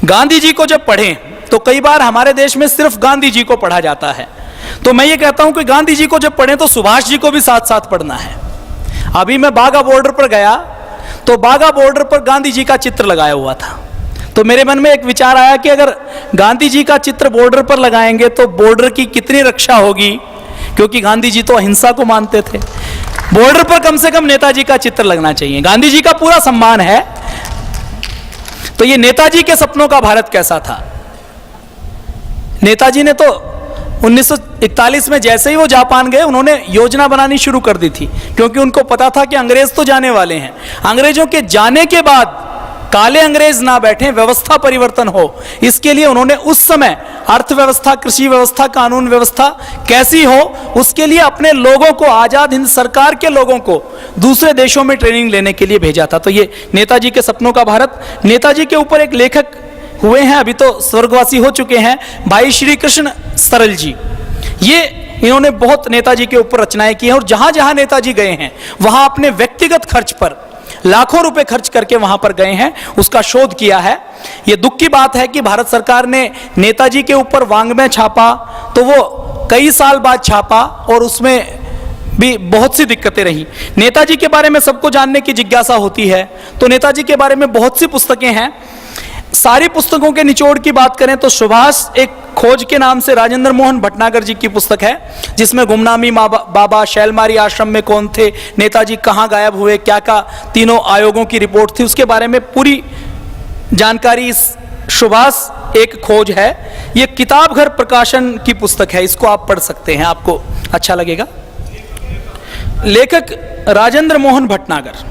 गांधी जी को जब पढ़ें तो कई बार हमारे देश में सिर्फ गांधी जी को पढ़ा जाता है, तो मैं ये कहता हूं कि गांधी जी को जब पढ़ें तो सुभाष जी को भी साथ साथ पढ़ना है। अभी मैं बाघा बॉर्डर पर गया तो बाघा बॉर्डर पर गांधी जी का चित्र लगाया हुआ था, तो मेरे मन में एक विचार आया कि अगर गांधी जी का चित्र बॉर्डर पर लगाएंगे तो बॉर्डर की कितनी रक्षा होगी, क्योंकि गांधी जी तो अहिंसा को मानते थे। बॉर्डर पर कम से कम नेताजी का चित्र लगना चाहिए। गांधी जी का पूरा सम्मान है। तो ये नेताजी के सपनों का भारत कैसा था। नेताजी ने तो 1941 में जैसे ही वो जापान गए उन्होंने योजना बनानी शुरू कर दी थी, क्योंकि उनको पता था कि अंग्रेज तो जाने वाले हैं। अंग्रेजों के जाने के बाद काले अंग्रेज ना बैठे, व्यवस्था परिवर्तन हो, इसके लिए उन्होंने उस समय अर्थव्यवस्था, कृषि व्यवस्था, कानून व्यवस्था कैसी हो, उसके लिए अपने लोगों को, आजाद हिंद सरकार के लोगों को दूसरे देशों में ट्रेनिंग लेने के लिए भेजा था। तो ये नेताजी के सपनों का भारत। नेताजी के ऊपर एक लेखक हुए हैं, अभी तो स्वर्गवासी हो चुके हैं, भाई श्री कृष्ण सरल जी। ये इन्होंने बहुत नेताजी के ऊपर रचनाएं की हैं, और जहां जहां नेताजी गए हैं वहां अपने व्यक्तिगत खर्च पर लाखों रुपए खर्च करके वहां पर गए हैं, उसका शोध किया है। यह दुख की बात है कि भारत सरकार ने नेताजी के ऊपर वांग्मय छापा तो वो कई साल बाद छापा, और उसमें भी बहुत सी दिक्कतें रही। नेताजी के बारे में सबको जानने की जिज्ञासा होती है, तो नेताजी के बारे में बहुत सी पुस्तकें हैं। सारी पुस्तकों के निचोड़ की बात करें तो सुभाष एक खोज के नाम से राजेंद्र मोहन भटनागर जी की पुस्तक है, जिसमें गुमनामी बाबा, शैलमारी आश्रम में कौन थे, नेताजी कहाँ गायब हुए, क्या क्या तीनों आयोगों की रिपोर्ट थी, उसके बारे में पूरी जानकारी इस सुभाष एक खोज है। ये किताब घर प्रकाशन की पुस्तक है, इसको आप पढ़ सकते हैं, आपको अच्छा लगेगा। लेखक राजेंद्र मोहन भटनागर।